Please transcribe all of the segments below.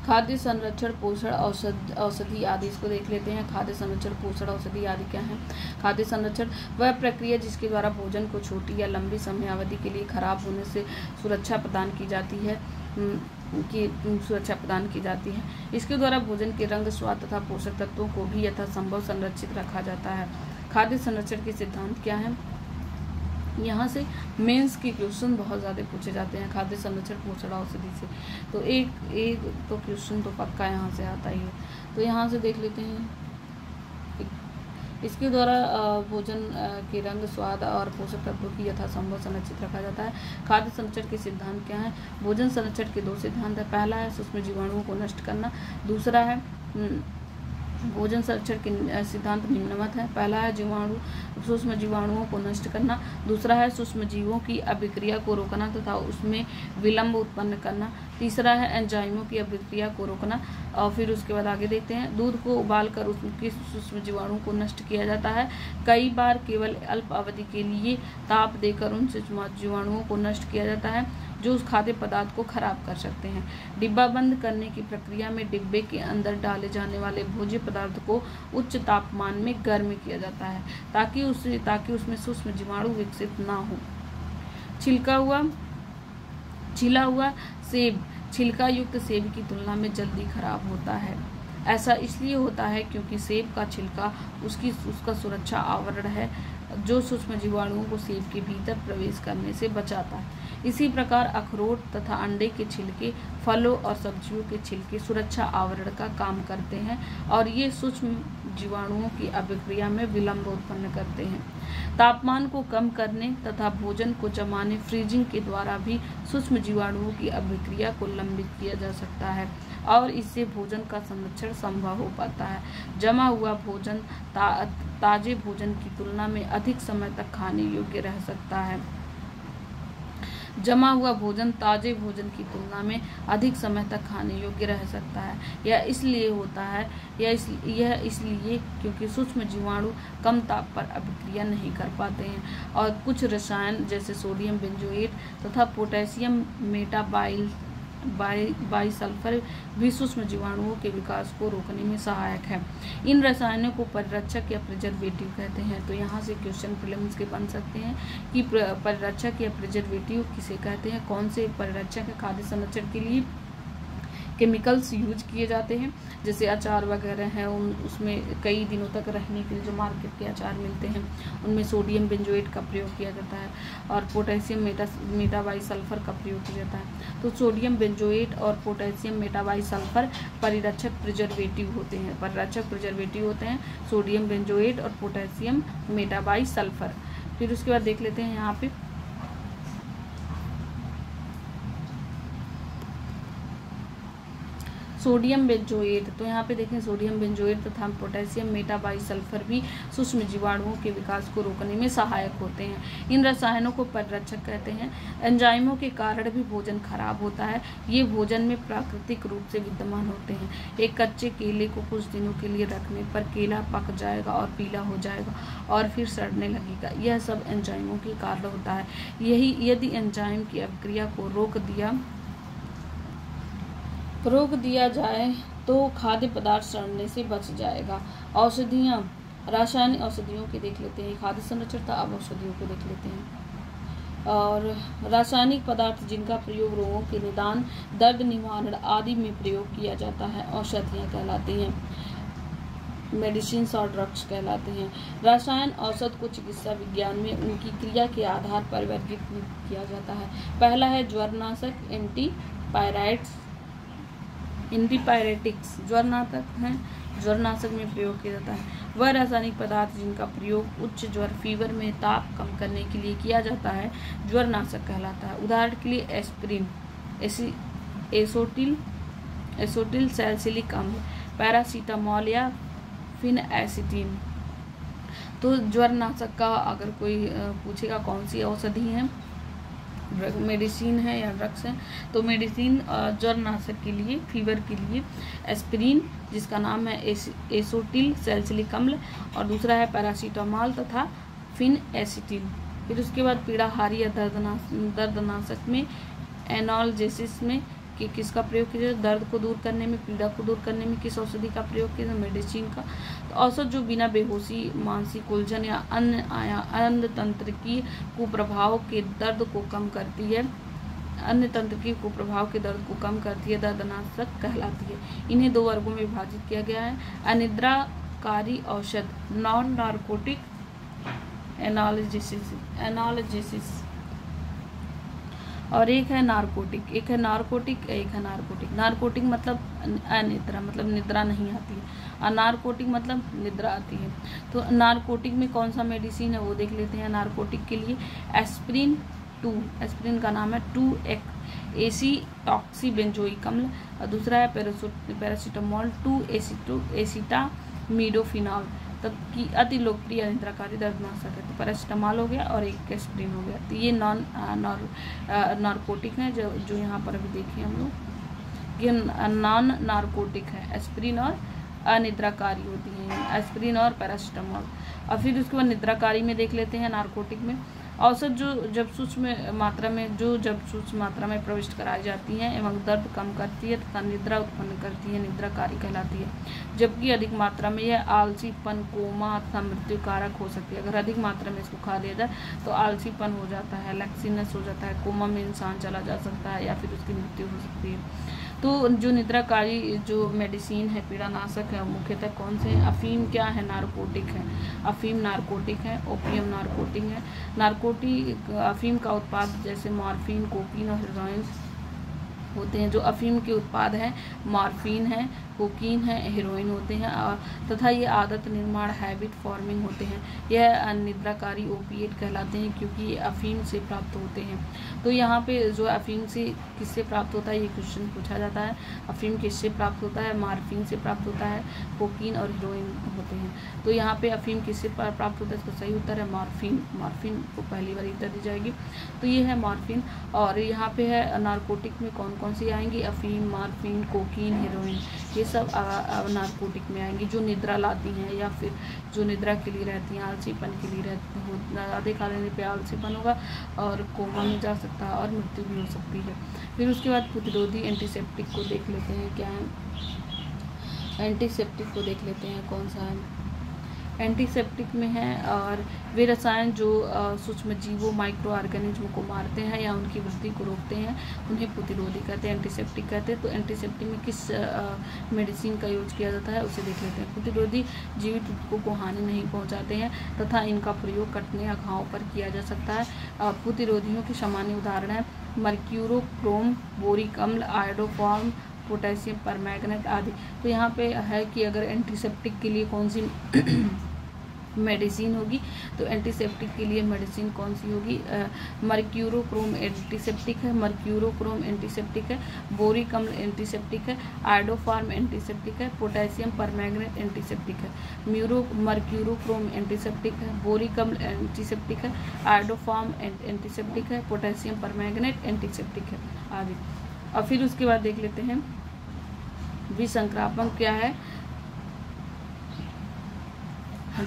खाद्य संरक्षण, पोषण, औषधि आदि, इसको देख लेते हैं। खाद्य संरक्षण, पोषण, औषधि आदि क्या है? खाद्य संरक्षण वह प्रक्रिया जिसके द्वारा भोजन को छोटी या लंबी समयावधि के लिए खराब होने से सुरक्षा प्रदान की जाती है इसके द्वारा भोजन के रंग, स्वाद तथा पोषक तत्वों को भी यथासंभव संरक्षित रखा जाता है। खाद्य संरक्षण के सिद्धांत क्या है? यहाँ से मेंस के क्वेश्चन बहुत ज़्यादा पूछे जाते हैं खाद्य संरक्षण, पोषण, औषधि से। तो एक तो क्वेश्चन तो पक्का यहाँ से आता ही है। तो यहाँ से देख लेते हैं। इसके द्वारा भोजन के रंग, स्वाद और पोषक तत्वों की यथासंभव संरक्षित रखा जाता है। खाद्य संरक्षण के सिद्धांत क्या है? भोजन संरक्षण के 2 सिद्धांत है। पहला है सूक्ष्म जीवाणुओं को नष्ट करना, दूसरा है भोजन संरक्षण के सिद्धांत निम्नवत है। पहला है सूक्ष्म जीवाणुओं को नष्ट करना, दूसरा है सूक्ष्म जीवों की अभिक्रिया को रोकना तथा उसमें विलंब उत्पन्न करना, तीसरा है एंजाइमों की अभिक्रिया को रोकना। और फिर उसके बाद आगे देखते हैं। दूध को उबालकर उसके सूक्ष्म जीवाणुओं को नष्ट किया जाता है। कई बार केवल अल्प अवधि के लिए ताप देकर उन सूक्ष्म जीवाणुओं को नष्ट किया जाता है जो उस खाद्य पदार्थ को खराब कर सकते हैं। डिब्बा बंद करने की प्रक्रिया में डिब्बे के अंदर डाले जाने वाले भोज्य पदार्थ को उच्च तापमान में गर्म किया जाता है ताकि उसमें सूक्ष्म जीवाणु विकसित ना हो। छिला हुआ सेब छिलका युक्त सेब की तुलना में जल्दी खराब होता है। ऐसा इसलिए होता है क्योंकि सेब का छिलका उसका सुरक्षा आवरण है जो सूक्ष्म जीवाणुओं को सेब के भीतर प्रवेश करने से बचाता है। इसी प्रकार अखरोट तथा अंडे के छिलके, फलों और सब्जियों के छिलके सुरक्षा आवरण का काम करते हैं और ये सूक्ष्म जीवाणुओं की अभिक्रिया में विलंब उत्पन्न करते हैं। तापमान को कम करने तथा भोजन को जमाने, फ्रीजिंग के द्वारा भी सूक्ष्म जीवाणुओं की अभिक्रिया को लंबित किया जा सकता है और इससे भोजन का संरक्षण संभव हो पाता है। जमा हुआ भोजन ताजे भोजन की तुलना में अधिक समय तक खाने योग्य रह सकता है। जमा हुआ भोजन ताजे भोजन की तुलना में अधिक समय तक खाने योग्य रह सकता है। यह इसलिए क्योंकि सूक्ष्म जीवाणु कम ताप पर अभिक्रिया नहीं कर पाते हैं और कुछ रसायन जैसे सोडियम बेंजोएट तथा पोटेशियम बाइसल्फर भी सूक्ष्म जीवाणुओं के विकास को रोकने में सहायक है। इन रसायनों को परिरक्षक या प्रिजर्वेटिव कहते हैं। तो यहाँ से क्वेश्चन प्रीलिम्स के बन सकते हैं कि परिरक्षक या प्रिजर्वेटिव किसे कहते हैं, कौन से परिरक्षक है। खाद्य संरक्षण के लिए केमिकल्स यूज किए जाते हैं, जैसे अचार वगैरह हैं उसमें कई दिनों तक रहने के लिए जो मार्केट के अचार मिलते हैं उनमें सोडियम बेंजोएट का प्रयोग किया जाता है और पोटेशियम मेटाबाइसल्फर का प्रयोग किया जाता है। तो सोडियम बेंजोएट और पोटेशियम मेटाबाइसल्फर परिरक्षक प्रिजर्वेटिव होते हैं। परिरक्षक प्रिजर्वेटिव होते हैं सोडियम बेंजोएट और पोटेशियम मेटाबाइसल्फर। फिर उसके बाद देख लेते हैं यहाँ पे सोडियम बेंजोएट। तो यहाँ पे देखें सोडियम बेंजोएट तथा पोटेशियम मेटाबाइसल्फर भी सूक्ष्म जीवाणुओं के विकास को रोकने में सहायक होते हैं। इन रसायनों को परिरक्षक कहते हैं। एंजाइमों के कारण भी भोजन खराब होता है। ये भोजन में प्राकृतिक रूप से विद्यमान होते हैं। एक कच्चे केले को कुछ दिनों के लिए रखने पर केला पक जाएगा और पीला हो जाएगा और फिर सड़ने लगेगा। यह सब एंजाइमों के कारण होता है। यदि एंजाइम की अभिक्रिया को रोक दिया जाए तो खाद्य पदार्थ सड़ने से बच जाएगा। औषधियाँ, रासायनिक औषधियों के देख लेते हैं। खाद्य संरक्षण था, अब औषधियों को देख लेते हैं। और रासायनिक पदार्थ जिनका प्रयोग रोगों के निदान, दर्द निवारण आदि में प्रयोग किया जाता है औषधियाँ कहलाती हैं। मेडिसिन और ड्रग्स कहलाते हैं। रसायन औषध को चिकित्सा विज्ञान में उनकी क्रिया के आधार पर वर्गीकृत किया जाता है। पहला है ज्वरनाशक, एंटीपायरेटिक्स ज्वरनाशक हैं, ज्वरनाशक में प्रयोग किया जाता है। वह रासायनिक पदार्थ जिनका प्रयोग उच्च ज्वर फीवर में ताप कम करने के लिए किया जाता है ज्वरनाशक कहलाता है। उदाहरण के लिए एस्पिरिन, एसोटिल सैलिसिलिक अम्ल, पैरासीटामोल या फिनएसिटिन। तो ज्वरनाशक का अगर कोई पूछेगा कौन सी औषधि है, मेडिसिन है या ड्रग्स है, तो मेडिसिन ज्वरनाशक के लिए, फीवर के लिए एस्पिरिन जिसका नाम है एसोटिल सैलिसिलिक अम्ल और दूसरा है पैरासीटामोल तथा फिनएसिटिन। फिर उसके बाद पीड़ाहारी या दर्दनाशक में एनाल्जेसिस में कि किसका प्रयोग किया जाए, दर्द को दूर करने में, पीड़ा को दूर करने में किस औषधि का प्रयोग किया जाए, मेडिसिन का। तो औषध जो बिना बेहोशी, मानसिक उलझन या अन्य तंत्र की कुप्रभाव के दर्द को कम करती है, अन्य तंत्र की कुप्रभाव के दर्द को कम करती है, दर्दनाशक कहलाती है। इन्हें 2 वर्गों में विभाजित किया गया है, अनिद्राकारी औषध, नॉन नार्कोटिक एनाल्जेसिस, और एक है नार्कोटिक, एक है नार्कोटिक, एक है नार्कोटिक। नार्कोटिक मतलब अनिद्रा, मतलब निद्रा नहीं आती है, और नार्कोटिक मतलब निद्रा आती है। तो नार्कोटिक में कौन सा मेडिसिन है वो देख लेते हैं। नार्कोटिक के लिए एस्प्रिन 2, एस्प्रिन का नाम है 2-एसीटॉक्सीबेंजोइक अम्ल, और दूसरा है पैरासीटामोल 2-एसिटामिडोफिनॉल, तब की अति लोकप्रिय निद्राकारी दर्दनाशक है। तो पैरासीटामोल हो गया और एक एस्प्रिन हो गया। तो ये नार्कोटिक है जो यहाँ पर अभी देखें हम लोग, ये नॉन नार्कोटिक है, एस्प्रिन और अनिद्राकारी होती हैं, एस्प्रिन और पैरासीटामोल। और फिर उसके बाद निद्राकारी में देख लेते हैं। नार्कोटिक में औषध जब सूक्ष्म मात्रा में प्रविष्ट कराई जाती हैं एवं दर्द कम करती है तथा निद्रा उत्पन्न करती है, निद्राकारी कहलाती है। जबकि अधिक मात्रा में यह आलसीपन, कोमा तथा मृत्यु कारक हो सकती है। अगर अधिक मात्रा में इसको खा लिया जाए तो आलसीपन हो जाता है, लैक्सीनेस हो जाता है, कोमा में इंसान चला जा सकता है या फिर उसकी मृत्यु हो सकती है। तो जो निद्राकारी जो मेडिसिन है, पीड़ानाशक है, मुख्यतः कौन से हैं? अफीम क्या है? नार्कोटिक है, अफीम नार्कोटिक है, ओपियम नार्कोटिक है। नार्कोटिक अफीम का उत्पाद जैसे मॉर्फिन, कोकीन और हेरोइन होते हैं। जो अफीम के उत्पाद हैं मॉर्फिन है, कोकीन है, हेरोइन होते हैं, तथा ये आदत निर्माण, हैबिट फॉर्मिंग होते हैं। यह निद्राकारी ओपिएट कहलाते हैं क्योंकि ये अफीम से प्राप्त होते हैं। तो यहाँ पे जो अफीम से किससे प्राप्त होता है ये क्वेश्चन पूछा जाता है। अफीम किससे प्राप्त होता है? मॉर्फिन से प्राप्त होता है, कोकीन और हेरोइन होते हैं। तो यहाँ पे अफीम किससे प्राप्त होता है? इसका सही उत्तर है मॉर्फिन। मॉर्फिन को पहली बार उत्तर दी जाएगी। तो ये है मॉर्फिन। और यहाँ पे है नार्कोटिक में कौन कौन सी आएंगी? अफीम, मॉर्फिन, कोकीन, हेरोइन, ये सब नार्कोटिक में आएंगी, जो निद्रा लाती हैं या फिर जो निद्रा के लिए रहती हैं, आलसीपन के लिए रहती हैं। आधे कालीन पे आलसीपन होगा और कोमा में जा सकता है और मृत्यु भी हो सकती है। फिर उसके बाद प्रतिरोधी एंटीसेप्टिक को देख लेते हैं क्या है। एंटीसेप्टिक को देख लेते हैं कौन सा है। एंटीसेप्टिक में है और वे रसायन जो सूक्ष्म जीवों, माइक्रो ऑर्गेनिज्म को मारते हैं या उनकी वृद्धि को रोकते हैं उन्हें प्रतिरोधी कहते हैं, एंटीसेप्टिक कहते हैं। तो एंटीसेप्टिक में किस मेडिसिन का यूज किया जाता है उसे देख लेते हैं। प्रतिरोधी जीवित ऊतकों को हानि नहीं पहुंचाते हैं तथा इनका प्रयोग कटने या घाव पर किया जा सकता है। प्रतिरोधियों के सामान्य उदाहरण है मर्क्यूरोक्रोम, बोरिक अम्ल, आयोडोफॉर्म, पोटेशियम परमैंगनेट आदि। तो यहाँ पे है कि अगर एंटीसेप्टिक के लिए कौन सी मेडिसिन होगी, तो एंटीसेप्टिक के लिए मेडिसिन कौन सी होगी? मर्क्यूरोक्रोम एंटीसेप्टिक है, मर्क्यूरोक्रोम एंटीसेप्टिक है, बोरिक अम्ल एंटीसेप्टिक है, आयोडोफॉर्म एंटीसेप्टिक है, पोटेशियम परमैंगनेट एंटीसेप्टिक है। मर्क्यूरोक्रोम एंटीसेप्टिक है, बोरिक अम्ल एंटीसेप्टिक है, आयोडोफॉर्म एंटीसेप्टिक है, पोटेशियम परमैंगनेट एंटीसेप्टिक है आदि। और फिर उसके बाद देख लेते हैं विसंक्रामक क्या है।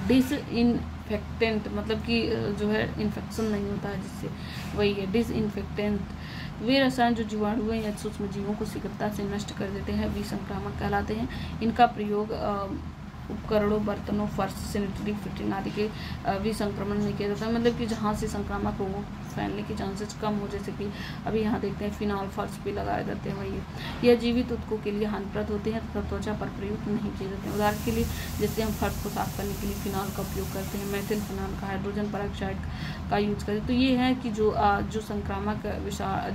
डिसइंफेक्टेंट मतलब कि जो है इन्फेक्शन नहीं होता है जिससे, वही है डिसइंफेक्टेंट। वे रसायन जो जीवाणुओं या सूक्ष्म जीवों को शीघ्रता से नष्ट कर देते हैं विसंक्रामक कहलाते हैं। इनका प्रयोग उपकरणों, बर्तनों, फर्श, सैनिटरी फिटिंग आदि के विसंक्रमण में किया जाता है। मतलब कि जहाँ से संक्रामक रोगों फैलने के चांसेस कम हो, जैसे कि अभी यहाँ देखते हैं फिनाल फर्श पे लगाए जाते हैं वही। यह जीवित ऊतकों के लिए हानिप्रद होते हैं तथा त्वचा पर प्रयुक्त नहीं किए जाते हैं। उदाहरण के लिए जैसे हम फर्श को साफ करने के लिए फिनाल का उपयोग करते हैं, मेथिल फिनाल का, हाइड्रोजन पेरोक्साइड का यूज करते हैं। तो ये है कि जो संक्रामक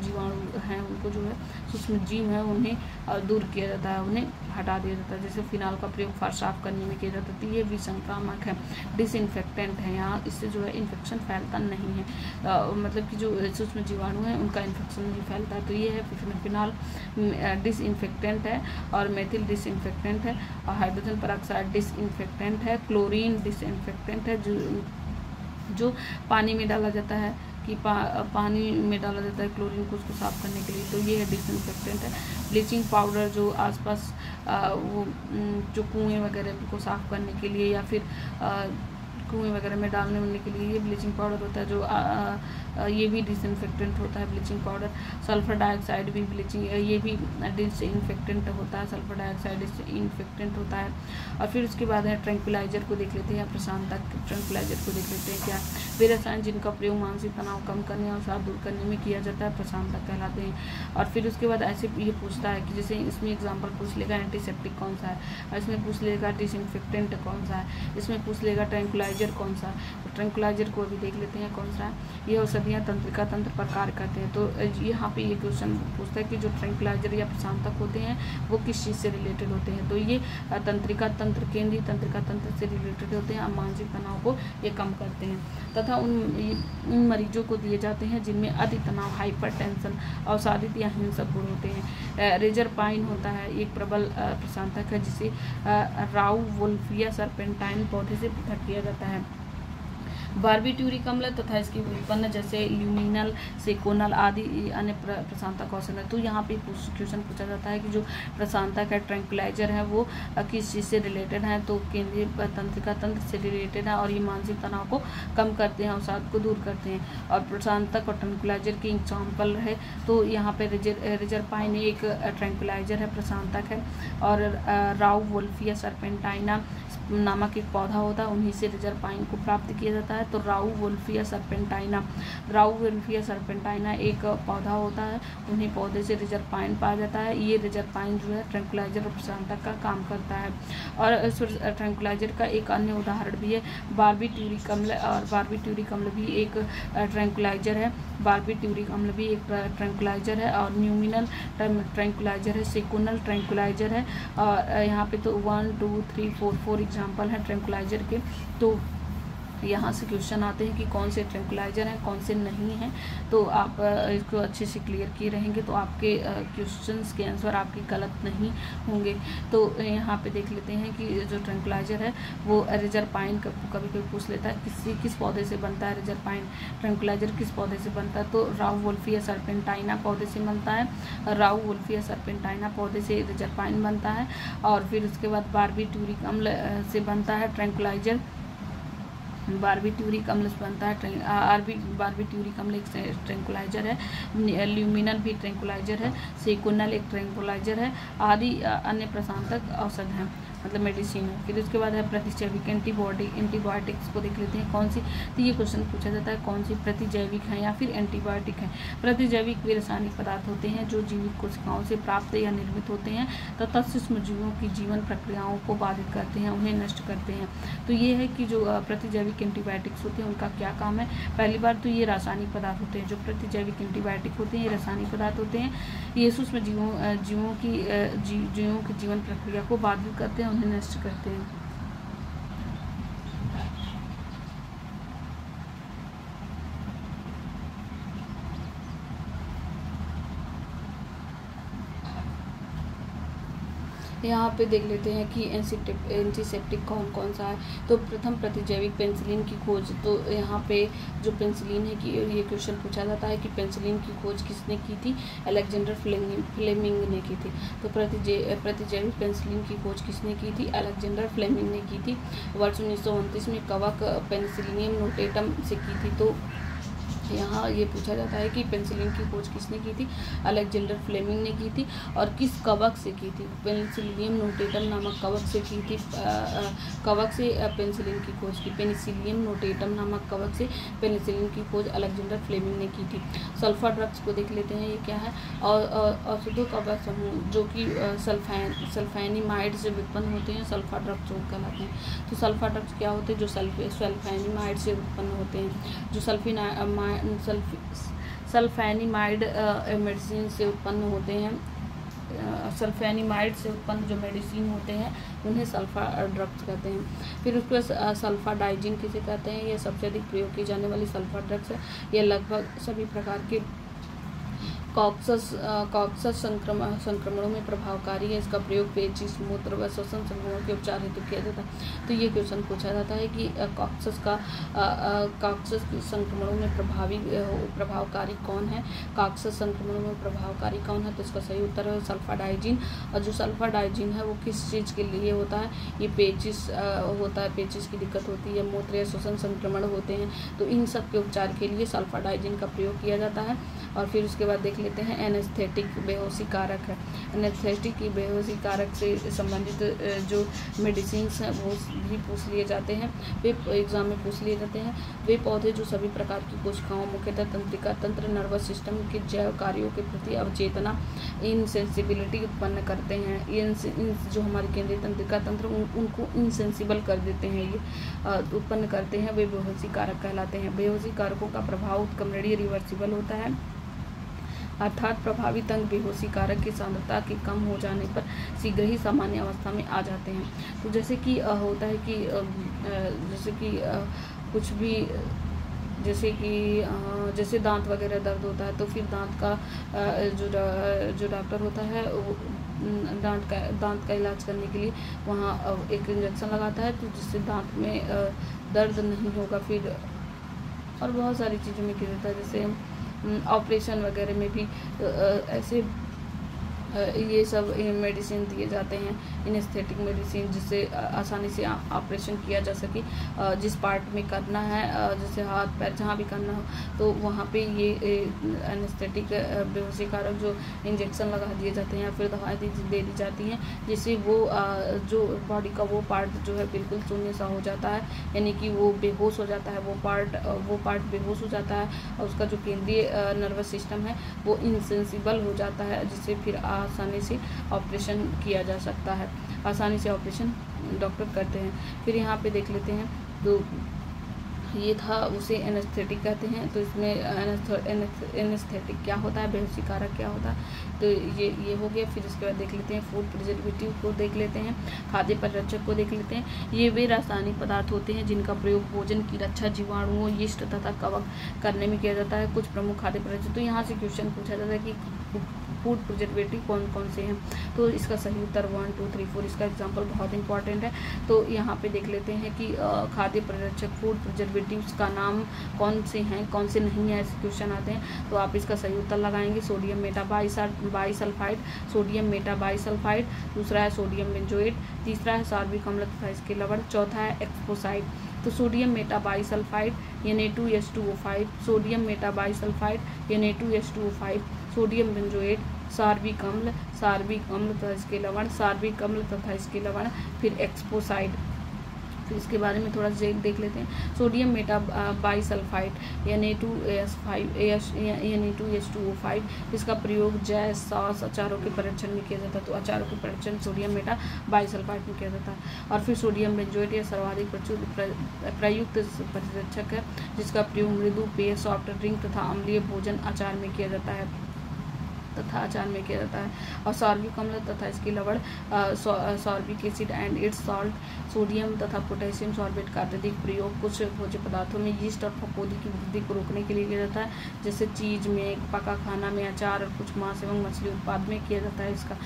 जीवाणु हैं उनको जो है सूक्ष्म जीव हैं उन्हें दूर किया जाता है, उन्हें हटा दिया जाता है। जैसे फिनाल का प्रयोग फर्श साफ करने में किया जाता है। तो ये विसंक्रामक है, डिसइंफेक्टेंट है। यहाँ इससे जो है इन्फेक्शन फैलता नहीं है, मतलब कि जो सूक्ष्म जीवाणु हैं उनका इन्फेक्शन नहीं फैलता है। तो ये है फिनाल डिसइंफेक्टेंट है और मेथिल डिसइंफेक्टेंट है और हाइड्रोजन पेरोक्साइड डिसइंफेक्टेंट है, क्लोरीन डिसइंफेक्टेंट है जो पानी में डाला जाता है कि पानी में डाला जाता है क्लोरीन को उसको साफ करने के लिए। तो ये है डिसइंफेक्टेंट है। ब्लीचिंग पाउडर जो आसपास वो जो कुएं वगैरह को साफ करने के लिए या फिर कुएँ वगैरह में डालने उलने के लिए ये ब्लीचिंग पाउडर होता है, जो ये भी डिसइंफेक्टेंट होता है ब्लीचिंग पाउडर। सल्फर डाइऑक्साइड भी ब्लीचिंग, ये भी डिसइंफेक्टेंट होता है, सल्फर डाइऑक्साइड डिसइंफेक्टेंट होता है। और फिर उसके बाद है ट्रैंक्विलाइजर को देख लेते हैं, प्रशांतक ट्रैंक्विलाइजर को देख लेते हैं। क्या वे रसायन जिनका प्रयोग मानसिक तनाव कम करने और साथ दूर करने में किया जाता है प्रशांतक कहलाते हैं। और फिर उसके बाद ऐसे ये पूछता है कि जैसे इसमें एग्जाम्पल पूछ लेगा एंटीसेप्टिक कौन सा है, और इसमें पूछ लेगा डिसइंफेक्टेंट कौन सा है, इसमें पूछ लेगा ट्रैंक्विलाइजर कौन सा है। तो ट्रैंक्विलाइजर को भी देख लेते हैं कौन सा है। ये औषधियाँ तंत्रिका तंत्र पर कार्य करते हैं। तो यहाँ पे ये क्वेश्चन पूछता है कि जो ट्रैंक्विलाइजर या प्रशांतक होते हैं वो किस चीज़ से रिलेटेड होते हैं। तो ये तंत्रिका तंत्र, केंद्रीय तंत्रिका तंत्र से रिलेटेड होते हैं, मानसिक तनाव को ये कम करते हैं तथा उन मरीजों को दिए जाते हैं जिनमें अति तनाव, हाइपरटेंशन, अवसादित या हिंसक गुण होते हैं। रेजरपाइन होता है एक प्रबल प्रशांतक है जिसे राउवोल्फिया सर्पेंटाइन पौधे से पृथक किया जाता है। बारबीट्यूरिक अम्ल तथा इसकी उत्पन्न जैसे ल्यूमिनल, सेकोनल आदि अन्य प्रशांतक औषध है। तो यहाँ पे क्वेश्चन पूछा जाता है कि जो प्रशांतक है ट्रैंक्विलाइजर है वो किस चीज़ से रिलेटेड है। तो केंद्रीय तंत्रिका तंत्र से रिलेटेड है और ये मानसिक तनाव को कम करते हैं, अवसाद को दूर करते हैं। और प्रशांतक और ट्रैंक्विलाइजर की एग्जाम्पल है तो यहाँ पे रेजरपाइन एक ट्रैंक्विलाइजर है, प्रशांतक है। और राउवोल्फिया सर्पेंटाइना नामक एक पौधा होता है, उन्हीं से रेजरपाइन को प्राप्त किया जाता है। तो राउवोल्फिया सर्पेंटाइना एक पौधा होता है, उन्हीं पौधे से रेजरपाइन पाया जाता है। ये रेजरपाइन जो है ट्रैंक्विलाइजर और प्रशांतक का काम करता है। और ट्रैंक्विलाइजर का एक अन्य उदाहरण भी है बारबीट्यूरिक अम्ल, और बारबीट्यूरिक अम्ल भी एक ट्रैंक्विलाइजर है। बारबीट्यूरिक अम्ल भी एक ट्रैंक्विलाइजर है और न्यूमिनल ट्रैंक्विलाइजर है, सेकोनल ट्रैंक्विलाइजर है। और यहाँ पे तो 1 2 3 4 एग्जाम्पल है ट्रैंक्विलाइजर के। तो यहाँ से क्वेश्चन आते हैं कि कौन से ट्रैंक्विलाइजर हैं कौन से नहीं हैं। तो आप इसको अच्छे से क्लियर किए रहेंगे तो आपके क्वेश्चंस के आंसर आपके गलत नहीं होंगे। तो यहाँ पे देख लेते हैं कि जो ट्रैंक्विलाइजर है वो रेजरपाइन कभी कभी पूछ लेता है किस पौधे से बनता है रेजरपाइन, ट्रैंक्विलाइजर किस पौधे से बनता है। तो राउवोल्फिया सर्पेंटाइना पौधे से बनता है, राउवोल्फिया सर्पेंटाइना पौधे से रेजरपाइन बनता है। और फिर उसके बाद बारबीट्यूरिक अम्ल से बनता है ट्रैंक्विलाइजर, बारबीट्यूरिक अम्ल से बनता है बारबीट्यूरिक अम्ल एक ट्रैंक्विलाइजर है। ल्यूमिनल भी ट्रैंक्विलाइजर है, सेकोनल एक ट्रैंक्विलाइजर है, आदि अन्य प्रशांतक औषध हैं, मतलब मेडिसिन है। फिर उसके बाद है प्रतिजैविक एंटीबायोटिक्स को देख लेते हैं कौन सी। तो ये क्वेश्चन पूछा जाता है कौन सी प्रतिजैविक है या फिर एंटीबायोटिक है। प्रतिजैविक वे रासायनिक पदार्थ होते हैं जो जीवित कोशिकाओं से प्राप्त या निर्मित होते हैं तथा सूक्ष्म जीवों की जीवन प्रक्रियाओं को बाधित करते हैं, उन्हें नष्ट करते हैं। तो ये है कि जो प्रतिजैविक एंटीबायोटिक्स होते हैं उनका क्या काम है। पहली बार तो ये रासायनिक पदार्थ होते हैं, जो प्रतिजैविक एंटीबायोटिक होते हैं ये रासायनिक पदार्थ होते हैं। ये सूक्ष्म जीवों की जीवन प्रक्रिया को बाधित करते हैं, उन्हें नष्ट करते हैं। यहाँ पे देख लेते हैं कि एंटीसेप्टिक कौन सा है। तो प्रथम प्रतिजैविक पेनिसिलिन की खोज। तो यहाँ पे जो पेनिसिलिन है कि ये क्वेश्चन पूछा जाता है कि पेनिसिलिन की खोज किसने की थी, अलेक्जेंडर फ्लेमिंग ने की थी। तो प्रतिजैविक पेनिसिलिन की खोज किसने की थी, अलेक्जेंडर फ्लेमिंग ने की थी। वर्ष 1929 में कवक पेनिसिलियम नोटेटम से की थी। तो यहाँ ये पूछा जाता है कि पेनिसिलिन की खोज किसने की थी, अलेक्जेंडर फ्लेमिंग ने की थी। और किस कवक से की थी, पेनिसिलियम नोटेटम नामक कवक से की थी। कवक से पेनिसिलिन की खोज की, पेनिसिलियम नोटेटम नामक कवक से पेनिसिलिन की खोज अलेक्जेंडर फ्लेमिंग ने की थी। सल्फर ड्रग्स को देख लेते हैं, ये क्या है। और औषधों का वह समूह जो कि सल्फेनिमाइड से उत्पन्न होते हैं, सल्फर ड्रग्स कहलाते हैं। तो सल्फर ड्रग्स क्या होते हैं, जो सल्फेनिमाइड से उत्पन्न होते हैं। जो सल्फेनिमाइड मेडिसिन से उत्पन्न होते हैं, सल्फेनिमाइड से उत्पन्न जो मेडिसिन होते हैं उन्हें सल्फर ड्रग्स कहते हैं। फिर उसके बाद सल्फाडाइजिन किसे कहते हैं, ये सबसे अधिक प्रयोग की जाने वाली सल्फर ड्रग्स है। ये लगभग सभी प्रकार के कॉक्सस संक्रमणों में प्रभावकारी है। इसका प्रयोग पेचिश, मूत्र व श्वसन संक्रमण के उपचार हेतु किया जाता है। तो ये क्वेश्चन पूछा जाता है कि कॉक्सस संक्रमणों में प्रभावकारी कौन है, कॉक्सस संक्रमणों में प्रभावकारी कौन है। तो इसका सही उत्तर है सल्फाडाइजिन। और जो सल्फाडाइजिन है वो किस चीज़ के लिए होता है, ये पेचिस होता है, पेचिस की दिक्कत होती है, मूत्र या श्वसन संक्रमण होते हैं, तो इन सब के उपचार के लिए सल्फाडाइजिन का प्रयोग किया जाता है। और फिर उसके बाद देख लेते हैं एनेस्थेटिक, बेहोशी कारक है। एनेस्थेटिक की बेहोशी कारक से संबंधित जो मेडिसिन हैं वो भी पूछ लिए जाते हैं, वे एग्जाम में पूछ लिए जाते हैं। वे पौधे जो सभी प्रकार की कोशिकाओं, मुख्यतः तंत्रिका तंत्र, नर्वस सिस्टम के जैव कार्यों के प्रति अवचेतना, इनसेंसिबिलिटी उत्पन्न करते हैं। इन जो हमारी केंद्रीय तंत्रिका तंत्र उनको इनसेंसिबल कर देते हैं, ये उत्पन्न करते हैं, वे बेहोशी कारक कहलाते हैं। बेहोशी कारकों का प्रभाव उत्क्रमणीय रिवर्सिबल होता है, अर्थात प्रभावित अंग बेहोशी कारक की सांद्रता के कम हो जाने पर शीघ्र ही सामान्य अवस्था में आ जाते हैं। तो जैसे कि होता है कि कुछ भी जैसे दांत वगैरह दर्द होता है, तो फिर दांत का जो डॉक्टर होता है वो दांत का इलाज करने के लिए वहाँ एक इंजेक्शन लगाता है, तो जिससे दांत में दर्द नहीं होगा। फिर और बहुत सारी चीज़ों में क्या होता है, जैसे ऑपरेशन वगैरह में भी ऐसे ये सब मेडिसिन दिए जाते हैं, इनेस्थेटिक मेडिसिन, जिससे आसानी से ऑपरेशन किया जा सके। जिस पार्ट में करना है, जैसे हाथ पैर जहाँ भी करना हो, तो वहाँ पे ये एनेस्थेटिक बेहोशी कारक जो इंजेक्शन लगा दिए जाते हैं या फिर दवाएं दे दी जाती हैं, जिससे वो जो बॉडी का वो पार्ट जो है बिल्कुल शून्य सा हो जाता है, यानी कि वो बेहोश हो जाता है, वो पार्ट बेहोश हो जाता है, और उसका जो केंद्रीय नर्वस सिस्टम है वो इनसेंसिबल हो जाता है, जिससे फिर आसानी से ऑपरेशन किया जा सकता है, आसानी से ऑपरेशन डॉक्टर करते हैं। फिर यहाँ पे देख लेते हैं, तो ये था, उसे एनेस्थेटिक कहते हैं। तो इसमें एनेस्थेटिक क्या होता है, बेहोशी कारक क्या होता है, तो ये हो गया। फिर इसके बाद देख लेते हैं फूड प्रिजर्वेटिव को देख लेते हैं, खाद्य परिरक्षक को देख लेते हैं। ये वे रासायनिक पदार्थ होते हैं जिनका प्रयोग भोजन की रक्षा, जीवाणुओं, यीस्ट तथा कवक करने में किया जाता है। कुछ प्रमुख खाद्य परिरक्षक, तो यहाँ से क्वेश्चन पूछा जाता है कि फूड प्रिजर्वेटिव कौन कौन से हैं, तो इसका सही उत्तर 1, 2, 3, 4, इसका एग्जाम्पल बहुत इंपॉर्टेंट है। तो यहाँ पे देख लेते हैं कि खाद्य परिरक्षक फूड प्रिजर्वेटिव्स का नाम कौन से हैं, कौन से नहीं है, ऐसे क्वेश्चन आते हैं। तो आप इसका सही उत्तर लगाएंगे सोडियम मेटाबाइसल्फाइड, सोडियम मेटाबाइसल्फाइड, दूसरा है सोडियम बेंजोएट, तीसरा है सार्विक अम्ल तथा इसके लवण, चौथा है एक्सपोसाइड। तो sodium metabisulphite Na2H2O5, sodium metabisulphite Na2H2O5, sodium benzoate, सार्विक अम्ल तथा इसके लवण, सार्विक अम्ल तथा इसके लवण, फिर एक्सपोसाइड। फिर इसके बारे में थोड़ा देख लेते हैं। सोडियम मेटाबाइसल्फाइड Na2H2O5, इसका प्रयोग जैस, सॉस, अचारों के परीक्षण में किया जाता है। तो अचारों के परीक्षण सोडियम मेटाबाइसल्फाइड में किया जाता है। और फिर सोडियम बेंजोएट यह सर्वाधिक प्रयुक्त परिरक्षक है, जिसका प्रयोग मृदु पेय, सॉफ्ट ड्रिंक तथा अम्लीय भोजन अचार में किया जाता है। और सार्विक अम्ल तथा इसके लवण, sorbic acid and it's salt, sodium तथा पोटेशियम सॉल्फेट का अत्यधिक प्रयोग कुछ भोज्य पदार्थों में यीस्ट और फफूंदी की वृद्धि को रोकने के लिए किया जाता है, जैसे चीज में, पका खाना में, अचार और कुछ मांस एवं मछली उत्पाद में किया जाता है। इसका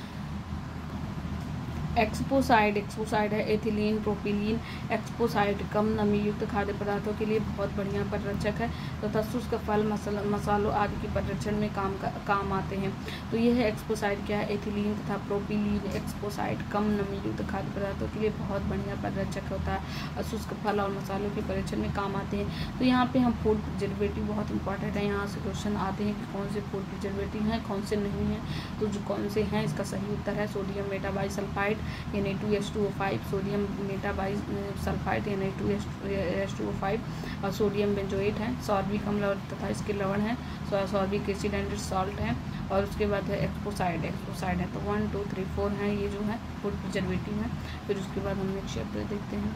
एक्सपोसाइड है एथिलीन, प्रोपिलीन। एक्सपोसाइड कम नमी युक्त खाद्य पदार्थों के लिए बहुत बढ़िया परिरक्षक है तथा शुष्क फल, मसालों आदि के परिरक्षण में काम आते हैं। तो यह है एक्सपोसाइड क्या है, एथिलीन तथा प्रोपिलीन। एक्सपोसाइड कम नमी युक्त खाद्य पदार्थों के लिए बहुत बढ़िया परिरक्षक होता है और शुष्क फल और मसालों के परिरक्षण में काम आते हैं। तो यहाँ पे हम फूड प्रिजर्वेटिव बहुत इंपॉर्टेंट है, यहाँ से क्वेश्चन आते हैं कि कौन से फूड प्रिजर्वेटिव हैं, कौन से नहीं हैं। तो जो कौन से हैं, इसका सही उत्तर है sodium metabisulphite Na2H2O5, sodium metabisulphite Na2H2O5, और सोडियम बेंजोएट है, सॉर्बिक अम्ल तथा इसके लवण है, सॉर्बिक एसिड एंड सॉल्ट है, और उसके बाद है एक्सपोसाइड है। तो 1, 2, 3, 4 हैं, ये जो है फूड प्रिजर्वेटिव है। फिर उसके बाद हम नेक्स्ट चैप्टर देखते हैं।